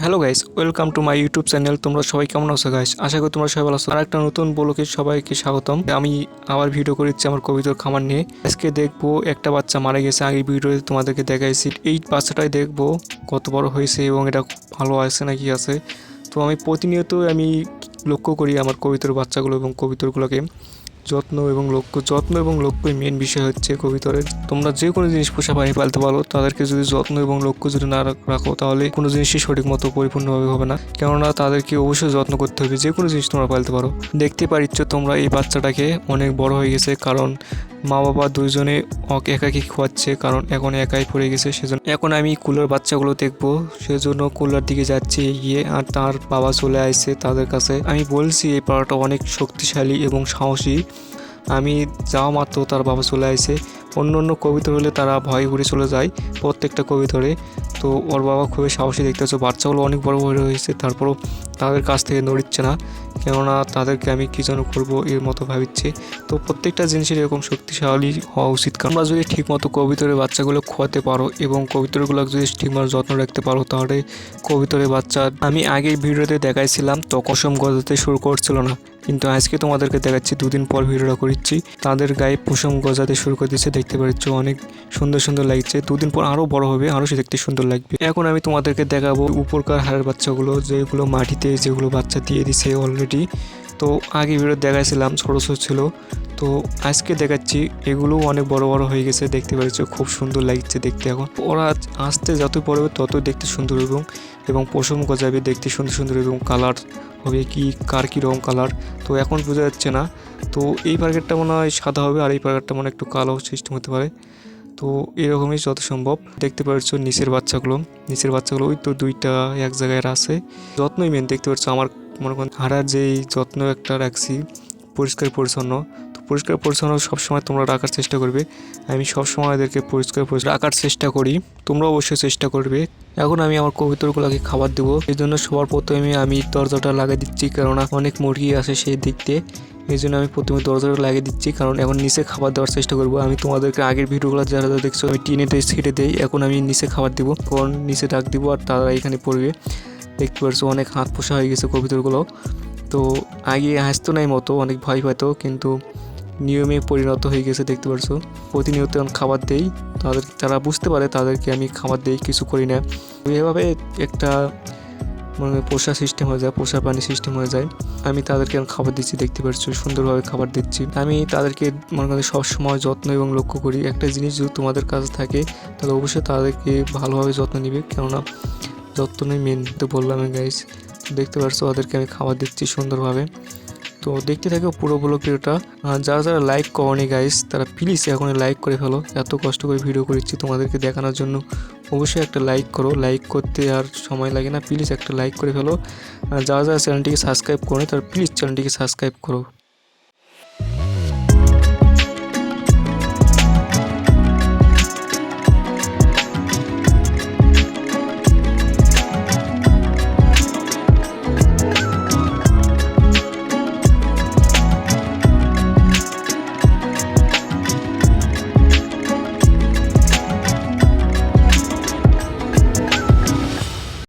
Hello guys, welcome to my YouTube channel. তোমরা সবাই কেমন আছো গাইস? আশা করি তোমরা সবাই ভালো আছো। আর একটা নতুন ব্লগে সবাইকে স্বাগতম। আমি আবার ভিডিও করেছি আমার কবিতার খামার নিয়ে। আজকে দেখবো একটা বাচ্চা মারা গেছে, আগের ভিডিওতে তোমাদেরকে দেখাইছি। এই বাচ্চাটাই দেখবো কত বড় হয়েছে এবং এটা ভালো আছে নাকি আছে। তো আমি প্রতিনিয়ত লক্ষ্য করি আমার কবিতার বাচ্চাগুলো এবং কবিতরগুলোকে। যত্ন এবং লক্ষ্যই মেন বিষয় হচ্ছে কবিতরের। তোমরা যে কোনো জিনিস পোষা পানি পালতে পারো, তাদেরকে যদি যত্ন এবং লক্ষ্য যদি না রাখো তাহলে কোনো জিনিসই সঠিক মতো পরিপূর্ণভাবে হবে না। কেননা তাদেরকে অবশ্যই যত্ন করতে হবে। যে কোনো জিনিস তোমরা পালতে পারো। দেখতে পারিচ্ছ তোমরা এই বাচ্চাটাকে অনেক বড় হয়ে গেছে, কারণ মা বাবা দুইজনে একাকি খোয়াচ্ছে, কারণ এখন একাই পড়ে গেছে। সেজন্য এখন আমি কুলার বাচ্চাগুলো দেখবো, সেজন্য কুলার দিকে যাচ্ছি এগিয়ে। আর তার বাবা চলে আসছে তাদের কাছে। আমি বলছি এই পাড়াটা অনেক শক্তিশালী এবং সাহসী। আমি যাওয়া মাত্র তার বাবা চলে আসে। অন্য কবিতর হলে তারা ভয় ঘুরে চলে যায় প্রত্যেকটা কবিতরে। তো ওর বাবা খুবই সাহসী দেখতে হচ্ছে। বাচ্চাগুলো অনেক বড় বড় হয়েছে, তারপরও তাদের কাছ থেকে নড়িচ্ছে না, কেননা তাদেরকে আমি কী যেন করবো এর মতো ভাবিচ্ছে। তো প্রত্যেকটা জিনিসের এরকম শক্তিশালী হওয়া উচিত। কারণ আমরা যদি ঠিকমতো কবিতরের বাচ্চাগুলো খোয়াতে পারো এবং কবিতরগুলো যদি ঠিকমতো যত্ন রাখতে পারো, তাহলে কবিতরের বাচ্চা আমি আগের ভিডিওতে দেখাইছিলাম তো পশম গজাতে শুরু করছিল না, কিন্তু আজকে তোমাদেরকে দেখাচ্ছি। দুদিন পর ভিডিওটা করছি, তাদের গায়ে পশম গজাতে শুরু করে দিচ্ছে। দেখতে পাচ্ছ অনেক সুন্দর সুন্দর লাগছে। দুদিন পর আরও বড় হবে, আরও সে দেখতে সুন্দর লাগবে। এখন আমি তোমাদেরকে দেখাবো উপরকার হাড়ের বাচ্চাগুলো, যেগুলো মাটিতে যেগুলো বাচ্চা দিয়ে দিছে অলরেডি। তো আগে ভিডিও দেখাইছিলাম ছোটো ছোটো ছিল, তো আজকে দেখাচ্ছি এগুলোও অনেক বড় বড় হয়ে গেছে। দেখতে পাচ্ছ খুব সুন্দর লাগছে দেখতে। এখন ওরা আস্তে যতই পড়বে ততই দেখতে সুন্দর এবং পশম গজাবে দেখতে সুন্দর সুন্দর এবং কালার হবে কার কীরকম কালার তো এখন বোঝা যাচ্ছে না। তো এই পার্কেটটা মনে হয় সাদা হবে, আর এই পার্কেটটা মনে হয় একটু কালো সিস্টেম হতে পারে। তো এরকমই যত সম্ভব। দেখতে পাচ্ছ নিচের বাচ্চাগুলো ওই তো দুইটা এক জায়গায় আছে। যত্নই মেন। দেখতে পাচ্ছ আমার মনে করেন হারার যেই যত্ন একটা রাখছি, পরিষ্কার পরিচ্ছন্ন। তো পরিষ্কার পরিচ্ছন্ন সবসময় তোমরা রাখার চেষ্টা করবে। আমি সবসময় এদেরকে পরিষ্কার রাখার চেষ্টা করি, তোমরা অবশ্যই চেষ্টা করবে। এখন আমি আমার কবুতরগুলোকে খাবার দেবো, এই জন্য সবার প্রথমে আমি দরজাটা লাগিয়ে দিচ্ছি, কেননা অনেক মুরগি আছে সেই দিক দিয়ে। এই জন্য আমি প্রথমে দরজাটা লাগিয়ে দিচ্ছি, কারণ এখন নিচে খাবার দেওয়ার চেষ্টা করবো। আমি তোমাদেরকে আগের ভিডিওগুলো যারা দেখছো আমি টিনেতে ছেড়ে দিই, এখন আমি নিচে খাবার দিব, কারণ নিচে ডাক দিব আর তারা এখানে পড়বে। দেখতে পাচ্ছ অনেক হাত পোষা হয়ে গেছে কবুতরগুলো। তো আগে হাসতো নাই মতো, অনেক ভয় পাইতো, কিন্তু নিয়মে পরিণত হয়ে গেছে। দেখতে পাচ্ছো প্রতিনিয়ত খাবার দেই তারা বুঝতে পারে, তাদেরকে আমি খাবার দেই, কিছু করি না। এভাবে একটা পোষা সিস্টেম হয়ে যায়, পোষা প্রাণী সিস্টেম হয়ে যায়। আমি তাদেরকে খাবার দিচ্ছি, দেখতে পাচ্ছ সুন্দরভাবে খাবার দিচ্ছি। আমি তাদেরকে মনে করি সবসময় যত্ন এবং লক্ষ্য করি। একটা জিনিস যদি তোমাদের কাছে থাকে তাহলে অবশ্যই তাদেরকে ভালোভাবে যত্ন নিবে, কেননা যত্নই মেন। তো বললাম গাইস, দেখতে পাচ্ছ ওদেরকে আমি খাবার দিচ্ছি সুন্দরভাবে। তো দেখতে থাকো পুরো ভিডিওটা। যারা লাইক করনি গাইস, তারা প্লিজ এখন লাইক করে ফেলো। এত কষ্ট করে ভিডিও করেছি তোমাদেরকে দেখানোর জন্য, অবশ্যই একটা লাইক করো। লাইক করতে আর সময় লাগে না, প্লিজ একটা লাইক করে ফেলো। যারা চ্যানেলটিকে সাবস্ক্রাইব করো তারা প্লিজ চ্যানেলটিকে সাবস্ক্রাইব করো।